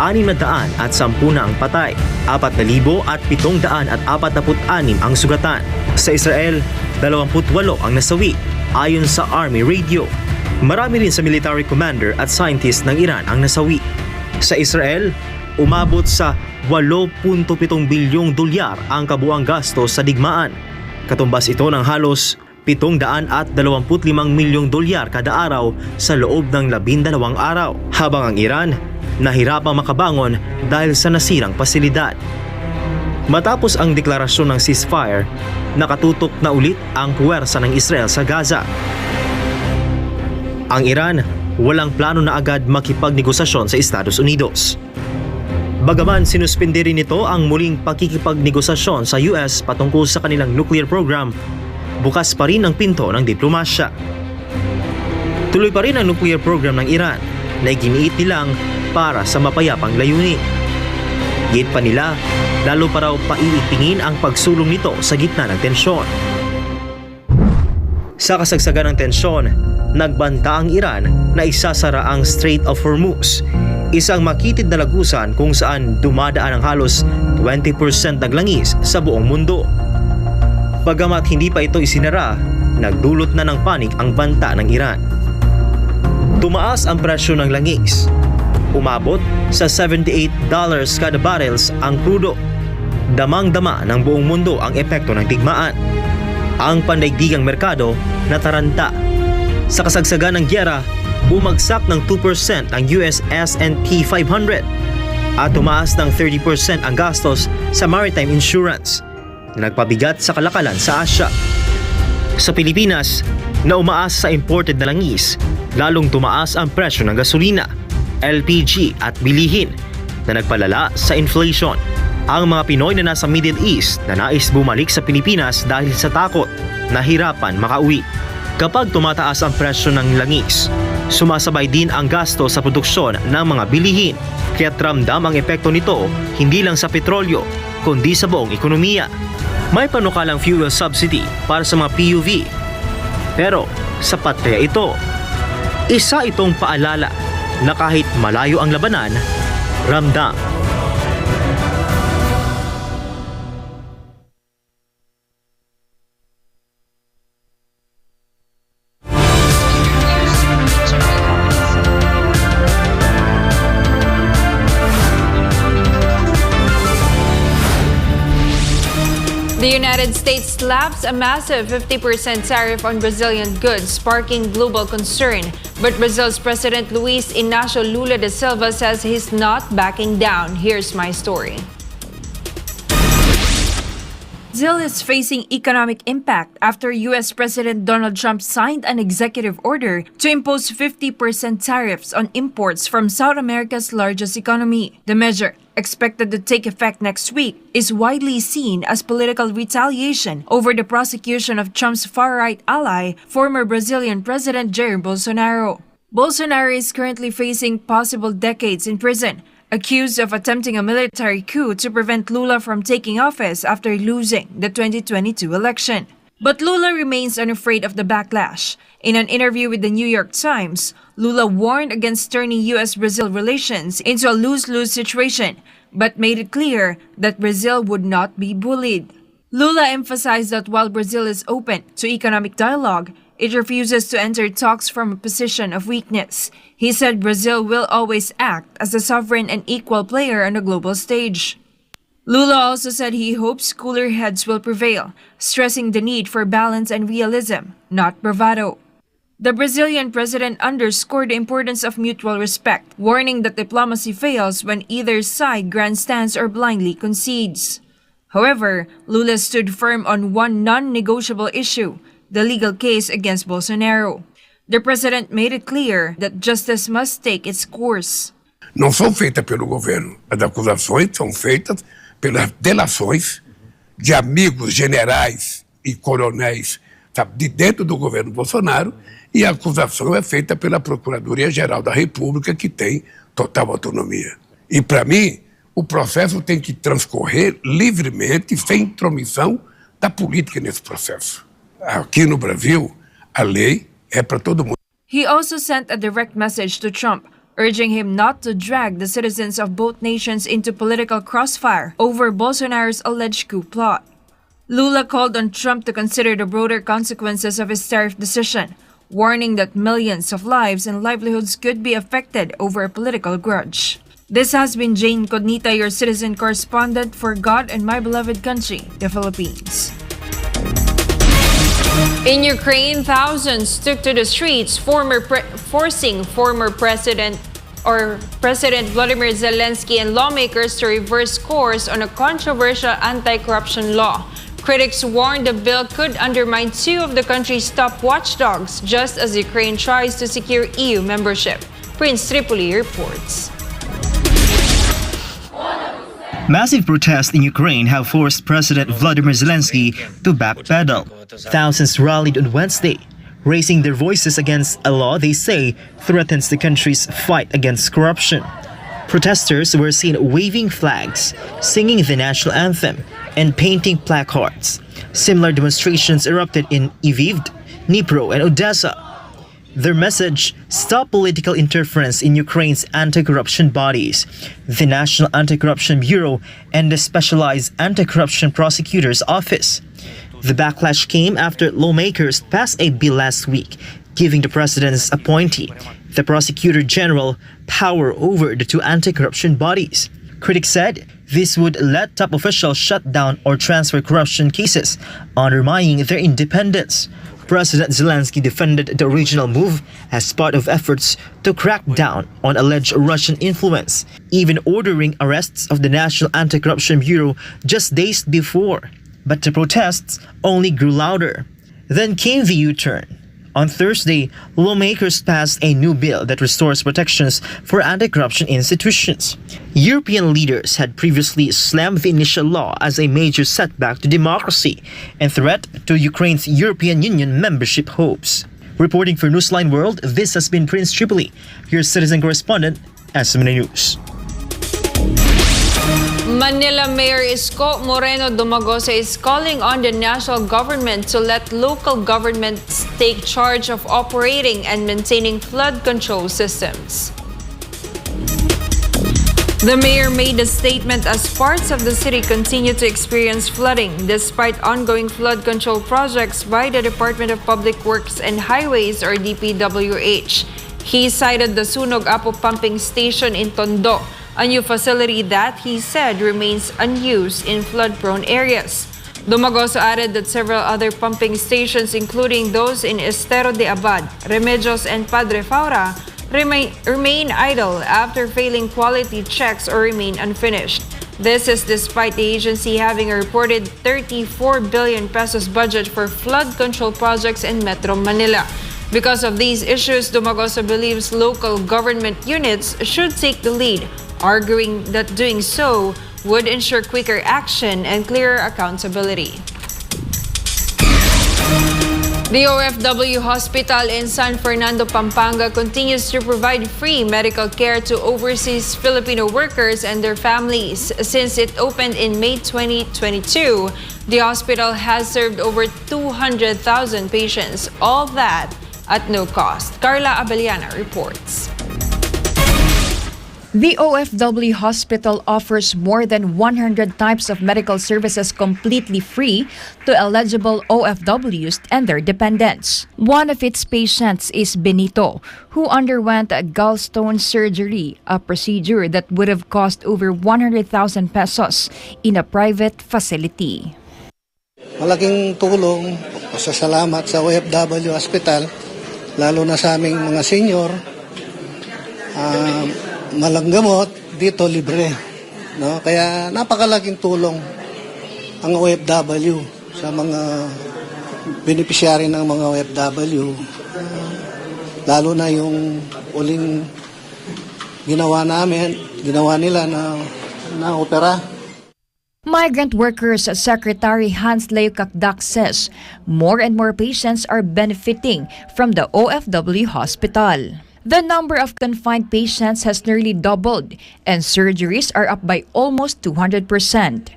610 na ang patay, 4,746 ang sugatan. Sa Israel, 28 ang nasawi, ayon sa Army Radio. Marami rin sa military commander at scientist ng Iran ang nasawi. Sa Israel, umabot sa $8.7 bilyong ang kabuang gastos sa digmaan. Katumbas ito ng halos $725 milyong kada araw sa loob ng 12 araw. Habang ang Iran, nahirapang makabangon dahil sa nasirang pasilidad. Matapos ang deklarasyon ng ceasefire, nakatutok na ulit ang puwersa ng Israel sa Gaza. Ang Iran, walang plano na agad makipagnegosasyon sa Estados Unidos. Bagaman sinuspindi rin nito ang muling pakikipagnegosasyon sa US patungkol sa kanilang nuclear program, bukas pa rin ang pinto ng diplomasya. Tuloy pa rin ang nuclear program ng Iran na iginiit nilang para sa mapayapang layunin. Git pa nila, lalo pa raw paiipingin ang pagsulong nito sa gitna ng tensyon. Sa kasagsagan ng tensyon, nagbanta ang Iran na isasara ang Strait of Hormuz, isang makitid na lagusan kung saan dumadaan ang halos 20% ng langis sa buong mundo. Bagamat hindi pa ito isinara, nagdulot na ng panik ang banta ng Iran. Tumaas ang presyo ng langis. Umabot sa $78 kada barrels ang krudo. Damang-dama ng buong mundo ang epekto ng digmaan. Ang pandaigdigang merkado nataranta. Sa kasagsagan ng gyera, bumagsak ng 2% ang US S&P 500. at tumaas ng 30% ang gastos sa maritime insurance na nagpabigat sa kalakalan sa Asya. Sa Pilipinas, na umaasa sa imported na langis, lalong tumaas ang presyo ng gasolina, LPG at bilihin na nagpalala sa inflation. Ang mga Pinoy na nasa Middle East na nais bumalik sa Pilipinas dahil sa takot na hirapan makauwi. Kapag tumataas ang presyo ng langis, sumasabay din ang gasto sa produksyon ng mga bilihin, kaya't ramdam ang epekto nito hindi lang sa petrolyo, kundi sa buong ekonomiya. May panukalang fuel subsidy para sa mga PUV. Pero sapat kaya ito? Isa itong paalala na kahit malayo ang labanan, ramdam. The United States slaps a massive 50% tariff on Brazilian goods, sparking global concern. But Brazil's President Luiz Inácio Lula da Silva says he's not backing down. Here's my story. Brazil is facing economic impact after U.S. President Donald Trump signed an executive order to impose 50% tariffs on imports from South America's largest economy. The measure, expected to take effect next week, is widely seen as political retaliation over the prosecution of Trump's far-right ally, former Brazilian President Jair Bolsonaro. Bolsonaro is currently facing possible decades in prison, accused of attempting a military coup to prevent Lula from taking office after losing the 2022 election. But Lula remains unafraid of the backlash. In an interview with the New York Times, Lula warned against turning U.S.-Brazil relations into a lose-lose situation, but made it clear that Brazil would not be bullied. Lula emphasized that while Brazil is open to economic dialogue, it refuses to enter talks from a position of weakness. He said Brazil will always act as a sovereign and equal player on the global stage. Lula also said he hopes cooler heads will prevail, stressing the need for balance and realism, not bravado. The Brazilian president underscored the importance of mutual respect, warning that diplomacy fails when either side grandstands or blindly concedes. However, Lula stood firm on one non-negotiable issue: the legal case against Bolsonaro. The president made it clear that justice must take its course. Não são feitas pelo governo. As acusações são feitas pelas delações de amigos generais e coronéis, sabe, de dentro do governo Bolsonaro, e a acusação é feita pela Procuradoria-Geral da República, que tem total autonomia. E, para mim, o processo tem que transcorrer livremente, sem intromissão da política nesse processo. Aqui no Brasil, a lei é para todo mundo. He also sent a direct message to Trump, urging him not to drag the citizens of both nations into political crossfire over Bolsonaro's alleged coup plot. Lula called on Trump to consider the broader consequences of his tariff decision, warning that millions of lives and livelihoods could be affected over a political grudge. This has been Jayne Codnita, your citizen correspondent for God and my beloved country, the Philippines. In Ukraine, thousands took to the streets, forcing former President Vladimir Zelenskyy and lawmakers to reverse course on a controversial anti-corruption law. Critics warned the bill could undermine two of the country's top watchdogs, just as Ukraine tries to secure EU membership. Prince Tripoli reports. Massive protests in Ukraine have forced President Vladimir Zelenskyy to backpedal. Thousands rallied on Wednesday, raising their voices against a law they say threatens the country's fight against corruption. Protesters were seen waving flags, singing the national anthem, and painting placards. Similar demonstrations erupted in Lviv, Dnipro, and Odessa. Their message: stop political interference in Ukraine's anti-corruption bodies, the National Anti-Corruption Bureau, and the Specialized Anti-Corruption Prosecutor's Office. The backlash came after lawmakers passed a bill last week, giving the president's appointee, the Prosecutor General, power over the two anti-corruption bodies. Critics said this would let top officials shut down or transfer corruption cases, undermining their independence. President Zelenskyy defended the original move as part of efforts to crack down on alleged Russian influence, even ordering arrests of the National Anti-Corruption Bureau just days before. But the protests only grew louder. Then came the U-turn. On Thursday, lawmakers passed a new bill that restores protections for anti-corruption institutions. European leaders had previously slammed the initial law as a major setback to democracy and threat to Ukraine's European Union membership hopes. Reporting for Newsline World, this has been Prince Tripoli, your citizen correspondent, SMN News. Manila Mayor Isko Moreno Dumagosa is calling on the national government to let local governments take charge of operating and maintaining flood control systems. The mayor made the statement as parts of the city continue to experience flooding despite ongoing flood control projects by the Department of Public Works and Highways or DPWH. He cited the Sunog Apo pumping station in Tondo, a new facility that he said remains unused in flood-prone areas. Dumagoso added that several other pumping stations, including those in Estero de Abad, Remedios, and Padre Faura, remain idle after failing quality checks or remain unfinished. This is despite the agency having a reported 34 billion pesos budget for flood control projects in Metro Manila. Because of these issues, Dumagoso believes local government units should take the lead, arguing that doing so would ensure quicker action and clearer accountability. The OFW hospital in San Fernando, Pampanga continues to provide free medical care to overseas Filipino workers and their families. Since it opened in May 2022, the hospital has served over 200,000 patients, all that at no cost. Carla Abellana reports. The OFW hospital offers more than 100 types of medical services completely free to eligible OFWs and their dependents. One of its patients is Benito, who underwent a gallstone surgery, a procedure that would have cost over 100,000 pesos in a private facility. Malaking tulong, pasasalamat sa OFW hospital, lalo na sa aming mga senior. Malanggamot dito libre, no? Kaya napakalaking tulong ang OFW sa mga beneficiary ng mga OFW, lalo na yung uling ginawa nila na opera. Migrant Workers Secretary Hans Leo Kakdak says more and more patients are benefiting from the OFW hospital. The number of confined patients has nearly doubled and surgeries are up by almost 200%.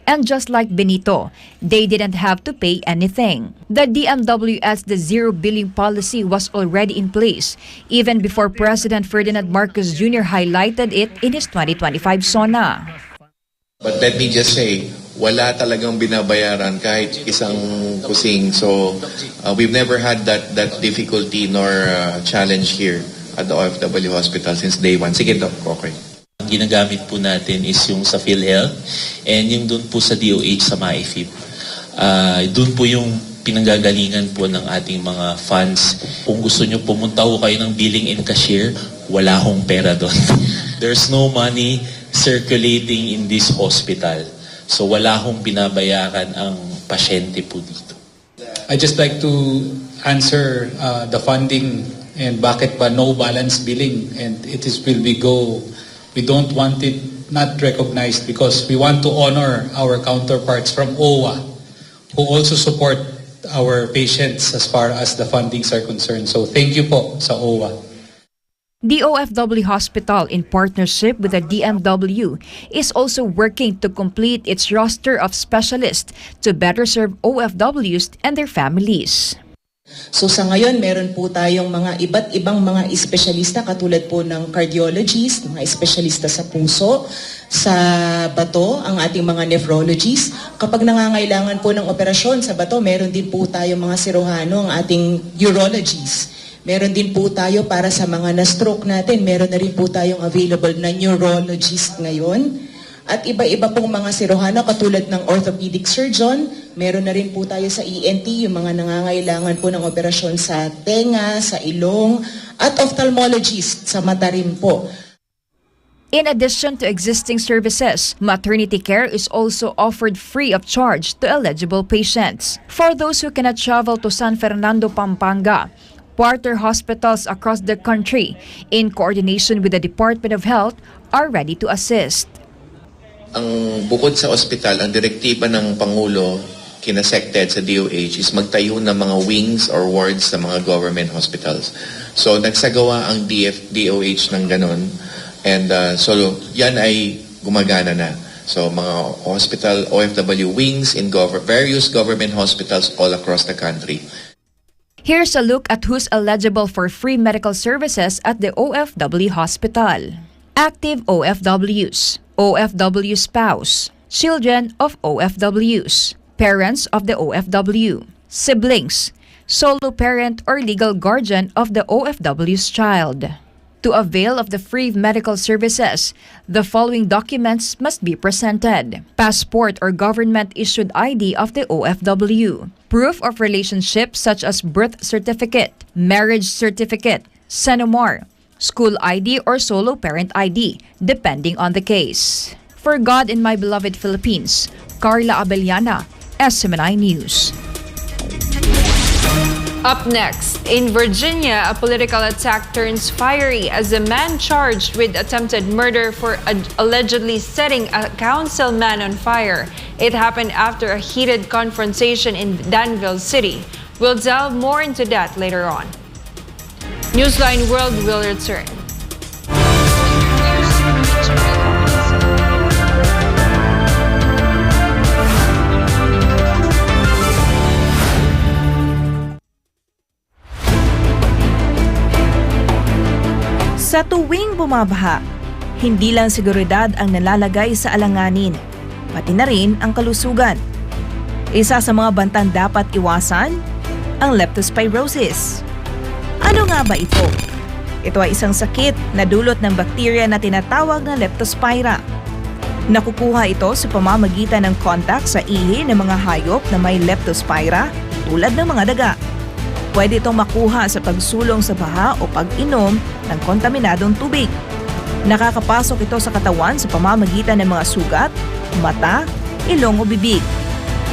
And just like Benito, they didn't have to pay anything. The DMW's the zero billing policy was already in place even before President Ferdinand Marcos Jr. highlighted it in his 2025 SONA. But let me just say, wala talagang binabayaran kahit isang kusing. So we've never had that difficulty nor challenge here at the OFW hospital since day one. Sige, Doc, okay. Ang ginagamit po natin is yung sa PhilHealth and yung doon po sa DOH sa MyFib. Doon po yung pinanggagalingan po ng ating mga funds. Kung gusto nyo pumunta ho kayo ng billing and cashier, wala hong pera doon. There's no money circulating in this hospital. So wala hong binabayaran ang pasyente po dito. I'd just like to answer the funding and bakit pa no balance billing, and we don't want it not recognized because we want to honor our counterparts from OWA who also support our patients as far as the fundings are concerned. So thank you po sa OWA. The OFW hospital, in partnership with the DMW, is also working to complete its roster of specialists to better serve OFWs and their families. So sa ngayon, meron po tayong mga iba't ibang mga espesyalista katulad po ng cardiologist, mga espesyalista sa puso, sa bato, ang ating mga nephrologists. Kapag nangangailangan po ng operasyon sa bato, meron din po tayong mga sirohano, ang ating urologists. Meron din po tayo para sa mga na-stroke natin, meron na rin po tayong available na neurologist ngayon. at iba-iba pong mga sirohano katulad ng orthopedic surgeon. Meron na rin po tayo sa ENT, yung mga nangangailangan po ng operasyon sa tenga, sa ilong, at ophthalmologist sa mata rin po. In addition to existing services, maternity care is also offered free of charge to eligible patients. For those who cannot travel to San Fernando, Pampanga, partner hospitals across the country, in coordination with the Department of Health, are ready to assist. Ang bukod sa ospital, ang direktiba ng Pangulo kinasected sa DOH is magtayo ng mga wings or wards sa mga government hospitals. So nagsagawa ang DOH ng ganon. And so yan ay gumagana na. So mga hospital, OFW wings in various government hospitals all across the country. Here's a look at who's eligible for free medical services at the OFW hospital. Active OFWs, OFW spouse, children of OFWs, parents of the OFW, siblings, solo parent or legal guardian of the OFW's child. To avail of the free medical services, the following documents must be presented: passport or government-issued ID of the OFW, proof of relationship such as birth certificate, marriage certificate, senomar, school ID or solo parent ID, depending on the case. For God and my beloved Philippines, Carla Abellana, SMNI News. Up next, in Virginia, a political attack turns fiery as a man charged with attempted murder for allegedly setting a councilman on fire. It happened after a heated confrontation in Danville City. We'll delve more into that later on. Newsline World will return. Sa tuwing bumabaha, hindi lang seguridad ang nalalagay sa alanganin, pati na rin ang kalusugan. Isa sa mga bantang dapat iwasan, ang leptospirosis. Ano nga ba ito? Ito ay isang sakit na dulot ng bakterya na tinatawag na leptospira. Nakukuha ito sa pamamagitan ng kontak sa ihi ng mga hayop na may leptospira tulad ng mga daga. Pwede itong makuha sa pagsulong sa baha o pag-inom ng kontaminadong tubig. Nakakapasok ito sa katawan sa pamamagitan ng mga sugat, mata, ilong o bibig.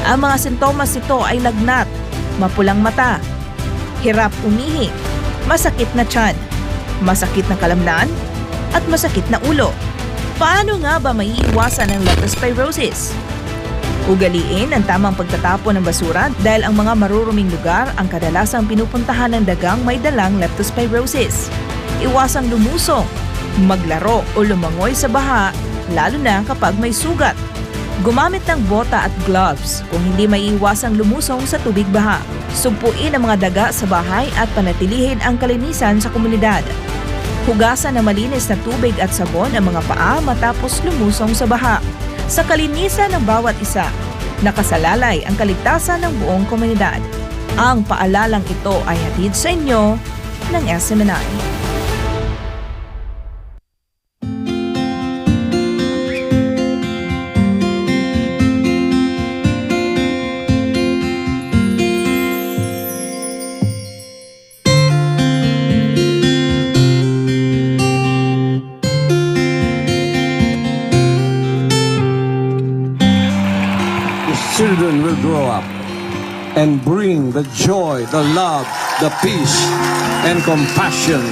Ang mga sintomas nito ay lagnat, mapulang mata, hirap umihi, masakit na tiyan, masakit na kalamnan, at masakit na ulo. Paano nga ba maiiwasan ang leptospirosis? Ugaliin ang tamang pagtatapon ng basura dahil ang mga maruruming lugar ang kadalasang pinupuntahan ng dagang may dalang leptospirosis. Iwasang lumusong, maglaro o lumangoy sa baha, lalo na kapag may sugat. Gumamit ng bota at gloves kung hindi maiiwasang lumusong sa tubig baha. Sugpuin ang mga daga sa bahay at panatilihin ang kalinisan sa komunidad. Hugasan ng malinis na tubig at sabon ang mga paa matapos lumusong sa baha. Sa kalinisan ng bawat isa, nakasalalay ang kaligtasan ng buong komunidad. Ang paalalang ito ay hatid sa inyo ng SMNI. Children will grow up and bring the joy, the love, the peace, and compassion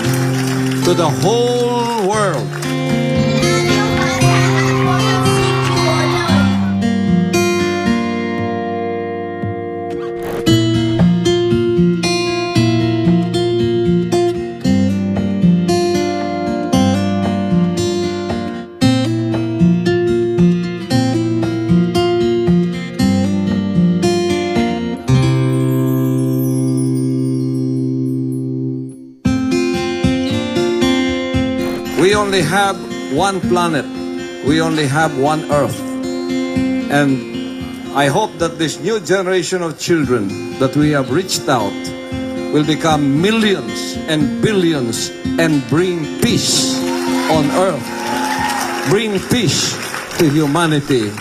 to the whole world. We only have one planet. We only have one Earth. And I hope that this new generation of children that we have reached out will become millions and billions and bring peace on Earth. Bring peace to humanity.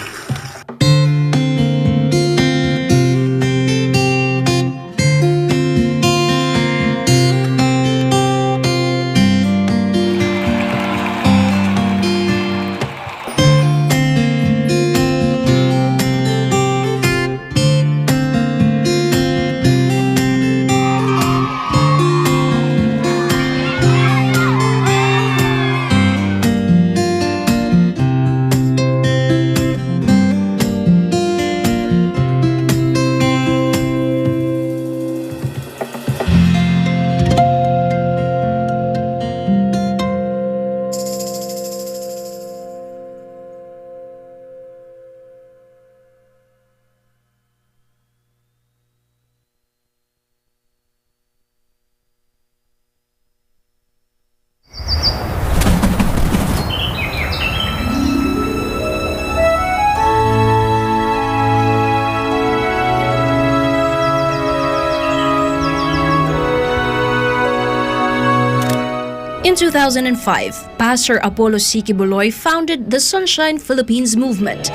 In 2005, Pastor Apollo C. Kibuloy founded the Sunshine Philippines movement.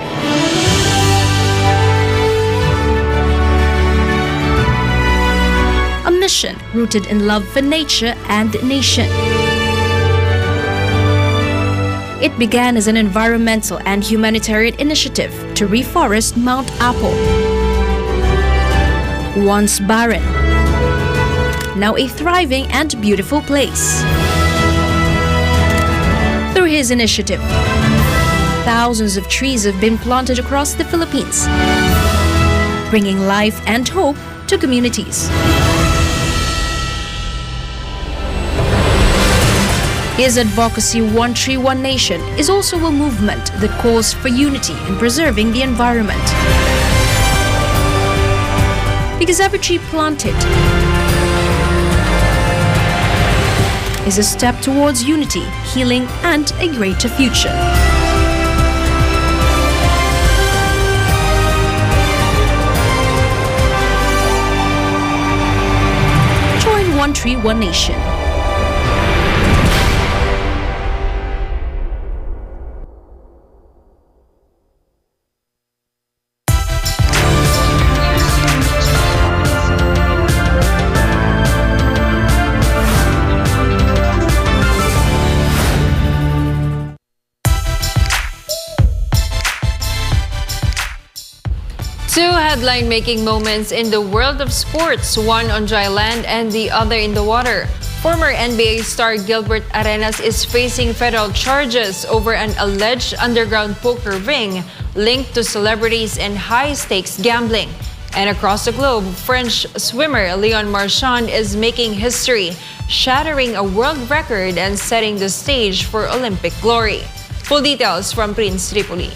A mission rooted in love for nature and nation. It began as an environmental and humanitarian initiative to reforest Mount Apo. Once barren, now a thriving and beautiful place. Through his initiative, thousands of trees have been planted across the Philippines, bringing life and hope to communities. His advocacy, One Tree, One Nation, is also a movement that calls for unity in preserving the environment. Because every tree planted is a step towards unity, healing, and a greater future. Join One Tree, One Nation. Two headline-making moments in the world of sports, one on dry land and the other in the water. Former NBA star Gilbert Arenas is facing federal charges over an alleged underground poker ring linked to celebrities and high-stakes gambling. And across the globe, French swimmer Leon Marchand is making history, shattering a world record and setting the stage for Olympic glory. Full details from Prince Tripoli.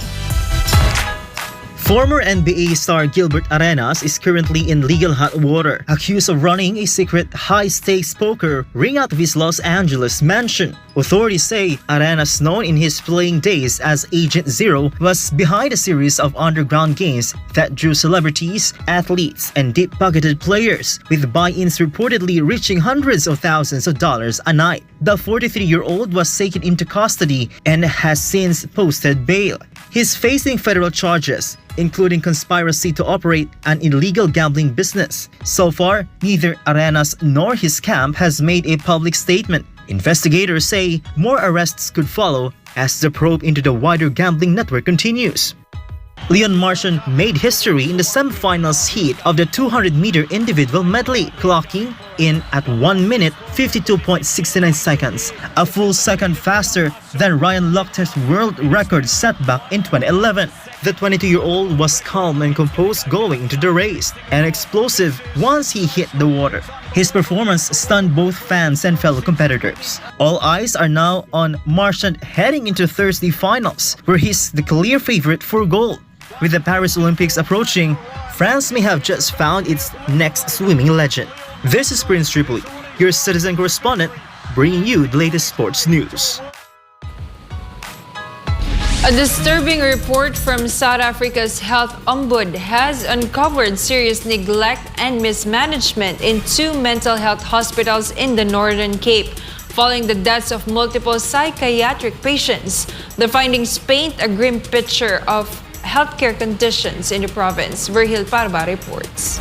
Former NBA star Gilbert Arenas is currently in legal hot water, accused of running a secret high-stakes poker ring out of his Los Angeles mansion. Authorities say Arenas, known in his playing days as Agent Zero, was behind a series of underground games that drew celebrities, athletes, and deep-pocketed players, with buy-ins reportedly reaching hundreds of thousands of dollars a night. The 43-year-old was taken into custody and has since posted bail. He's facing federal charges, including conspiracy to operate an illegal gambling business. So far, neither Arenas nor his camp has made a public statement. Investigators say more arrests could follow as the probe into the wider gambling network continues. Leon Marchand made history in the semifinals heat of the 200-meter individual medley, clocking in at 1 minute 52.69 seconds, a full second faster than Ryan Lochte world record set back in 2011. The 22-year-old was calm and composed going into the race, and explosive once he hit the water. His performance stunned both fans and fellow competitors. All eyes are now on Marchand heading into Thursday finals, where he's the clear favorite for gold. With the Paris Olympics approaching, France may have just found its next swimming legend. This is Prince Tripoli, your citizen correspondent, bringing you the latest sports news. A disturbing report from South Africa's health ombud has uncovered serious neglect and mismanagement in two mental health hospitals in the Northern Cape. following the deaths of multiple psychiatric patients. The findings paint a grim picture of healthcare conditions in the province. Virgil Parba reports.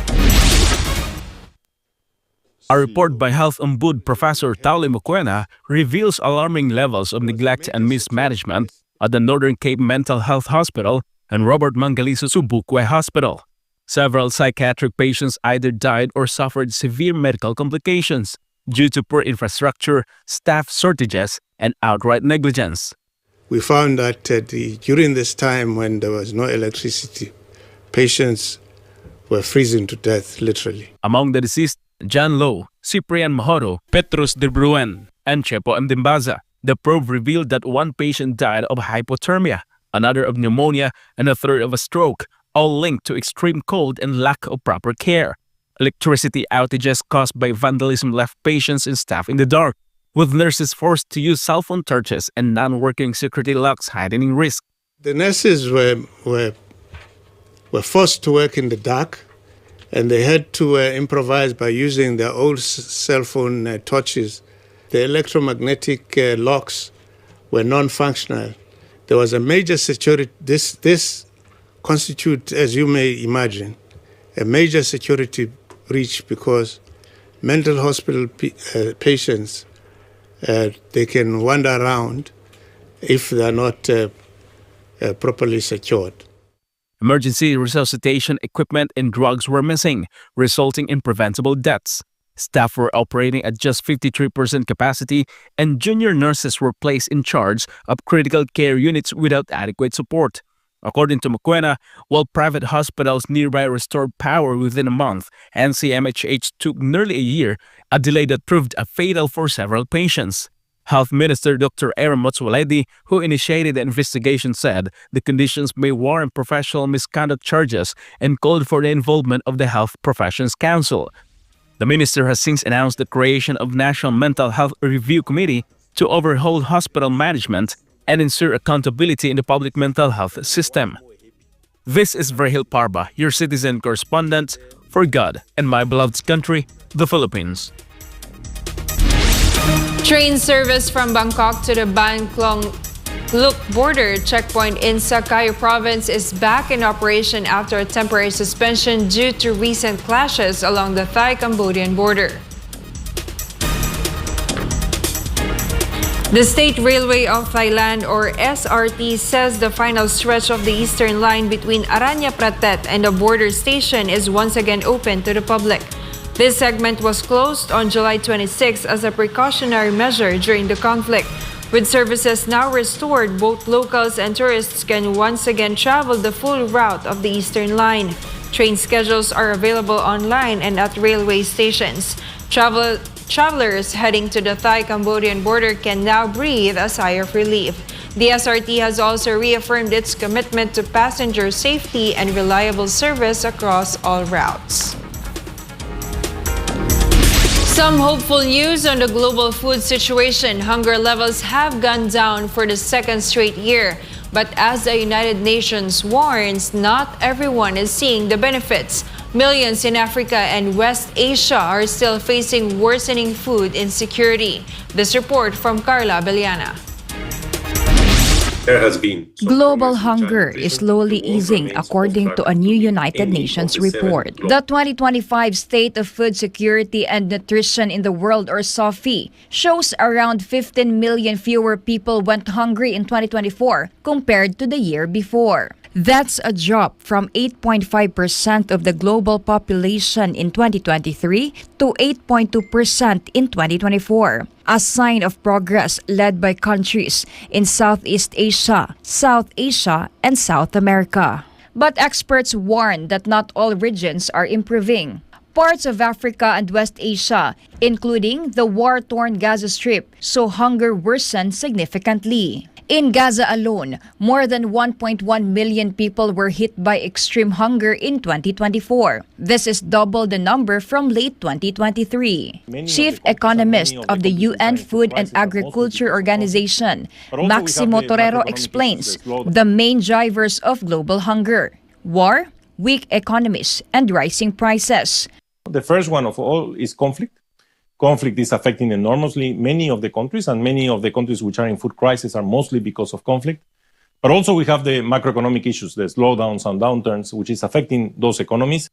A report by Health Ombud Professor Taule Moquena reveals alarming levels of neglect and mismanagement at the Northern Cape Mental Health Hospital and Robert Mangaliso Subukwe Hospital. Several psychiatric patients either died or suffered severe medical complications due to poor infrastructure, staff shortages, and outright negligence. We found that during this time when there was no electricity, patients were freezing to death, literally. Among the deceased, John Lowe, Cyprian Mahoro, Petrus de Bruen, and Chepo Mdimbaza. The probe revealed that one patient died of hypothermia, another of pneumonia, and a third of a stroke, all linked to extreme cold and lack of proper care. Electricity outages caused by vandalism left patients and staff in the dark, with nurses forced to use cell phone torches and non-working security locks heightening risk. The nurses were forced to work in the dark, and they had to improvise by using their old cell phone torches. The electromagnetic locks were non-functional. There was a major security. This constitutes, as you may imagine, a major security breach because mental hospital patients, they can wander around if they are not properly secured. Emergency resuscitation equipment and drugs were missing, resulting in preventable deaths. Staff were operating at just 53% capacity, and junior nurses were placed in charge of critical care units without adequate support. According to Moquena, while private hospitals nearby restored power within a month, NCMHH took nearly a year, a delay that proved fatal for several patients. Health Minister Dr. Aaron Motsoaledi, who initiated the investigation, said the conditions may warrant professional misconduct charges and called for the involvement of the Health Professions Council. The minister has since announced the creation of National Mental Health Review Committee to overhaul hospital management and ensure accountability in the public mental health system. This is Virgil Parba, your citizen correspondent for God and my beloved country, the Philippines. Train service from Bangkok to the Ban Klong Luk border checkpoint in Sa Kaeo province is back in operation after a temporary suspension due to recent clashes along the Thai-Cambodian border. The State Railway of Thailand, or SRT, says the final stretch of the Eastern Line between Aranya Pratet and the border station is once again open to the public. This segment was closed on July 26 as a precautionary measure during the conflict. With services now restored, both locals and tourists can once again travel the full route of the Eastern Line. Train schedules are available online and at railway stations. Travelers heading to the Thai-Cambodian border can now breathe a sigh of relief. The SRT has also reaffirmed its commitment to passenger safety and reliable service across all routes. Some hopeful news on the global food situation. Hunger levels have gone down for the second straight year. But as the United Nations warns, not everyone is seeing the benefits. Millions in Africa and West Asia are still facing worsening food insecurity. This report from Carla Beliana. There has been global hunger is slowly easing according to a new United Nations report. The 2025 State of Food Security and Nutrition in the World, or SOFI, shows around 15 million fewer people went hungry in 2024 compared to the year before. That's a drop from 8.5% of the global population in 2023 to 8.2% in 2024. A sign of progress led by countries in Southeast Asia, South Asia, and South America. But experts warn that not all regions are improving. Parts of Africa and West Asia, including the war-torn Gaza Strip, saw hunger worsen significantly. In Gaza alone, more than 1.1 million people were hit by extreme hunger in 2024. This is double the number from late 2023. Chief economist of the UN Food and Agriculture Organization, Maximo Torero, explains the main drivers of global hunger: war, weak economies, and rising prices. The first one of all is conflict. conflict is affecting enormously many of the countries, and many of the countries which are in food crisis are mostly because of conflict. But also we have the macroeconomic issues, the slowdowns and downturns, which is affecting those economies.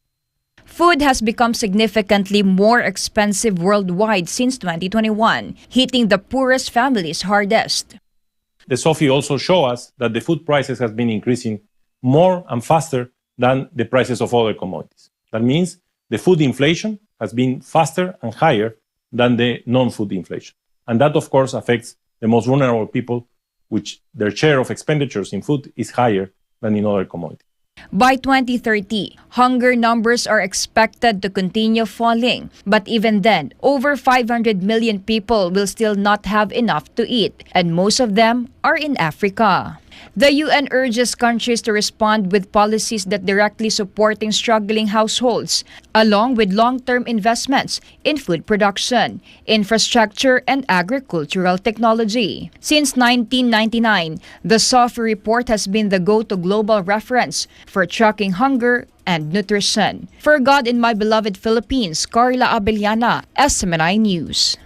Food has become significantly more expensive worldwide since 2021, hitting the poorest families hardest. The SOFI also show us that the food prices has been increasing more and faster than the prices of other commodities. That means the food inflation has been faster and higher than the non-food inflation. And that, of course, affects the most vulnerable people, which their share of expenditures in food is higher than in other commodities. By 2030, hunger numbers are expected to continue falling. But even then, over 500 million people will still not have enough to eat, and most of them are in Africa. The UN urges countries to respond with policies that directly supporting struggling households, along with long-term investments in food production, infrastructure, and agricultural technology. Since 1999, the SOFI report has been the go-to global reference for tracking hunger and nutrition. For God in my beloved Philippines, Carla Abellana, SMNI News.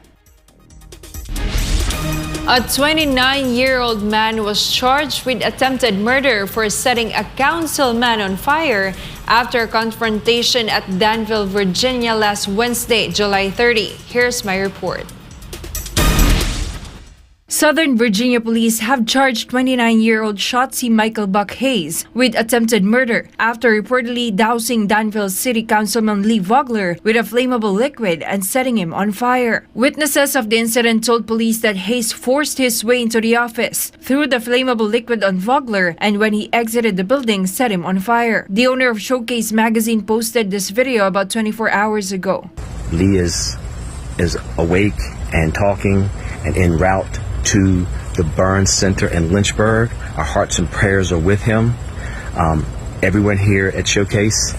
A 29-year-old man was charged with attempted murder for setting a councilman on fire after a confrontation at Danville, Virginia last Wednesday, July 30. Here's my report. Southern Virginia police have charged 29-year-old Shotzi Michael Buck Hayes with attempted murder after reportedly dousing Danville City Councilman Lee Vogler with a flammable liquid and setting him on fire. Witnesses of the incident told police that Hayes forced his way into the office, threw the flammable liquid on Vogler, and when he exited the building, set him on fire. The owner of Showcase magazine posted this video about 24 hours ago. Lee is awake and talking and en route to the burn center in Lynchburg. Our hearts and prayers are with him. Everyone here at Showcase,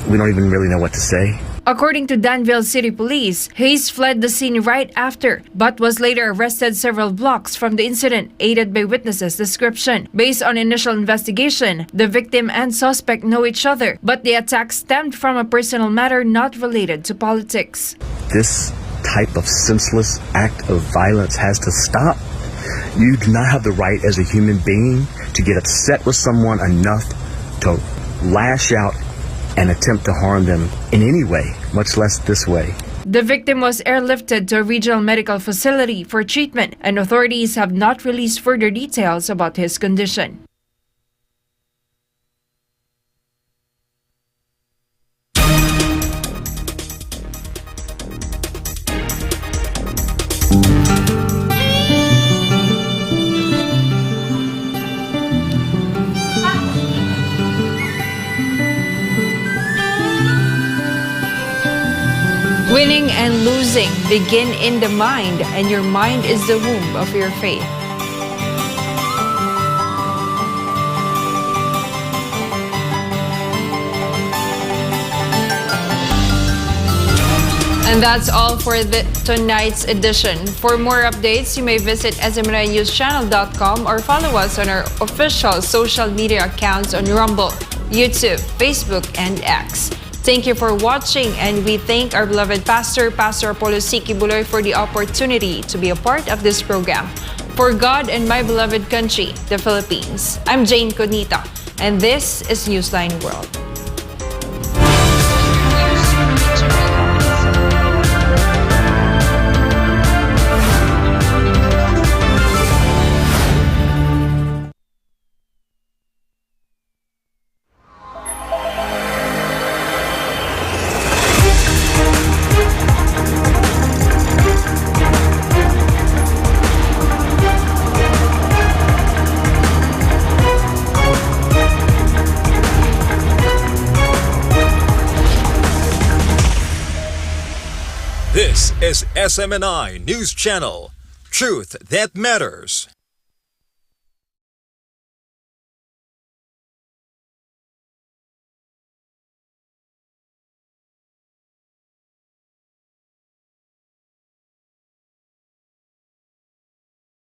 we don't even really know what to say. According to Danville City Police, Hayes fled the scene right after, but was later arrested several blocks from the incident, aided by witnesses' description. Based on initial investigation, the victim and suspect know each other, but the attack stemmed from a personal matter not related to politics. This type of senseless act of violence has to stop. You do not have the right as a human being to get upset with someone enough to lash out and attempt to harm them in any way, much less this way. The victim was airlifted to a regional medical facility for treatment, and authorities have not released further details about his condition. Winning and losing begin in the mind, and your mind is the womb of your faith. And that's all for tonight's edition. For more updates, you may visit smninewschannel.com or follow us on our official social media accounts on Rumble, YouTube, Facebook, and X. Thank you for watching, and we thank our beloved Pastor Apollo C. Kibuloy, for the opportunity to be a part of this program. For God and my beloved country, the Philippines, I'm Jayne Codnita, and this is Newsline World. This is SMNI News Channel. Truth that matters.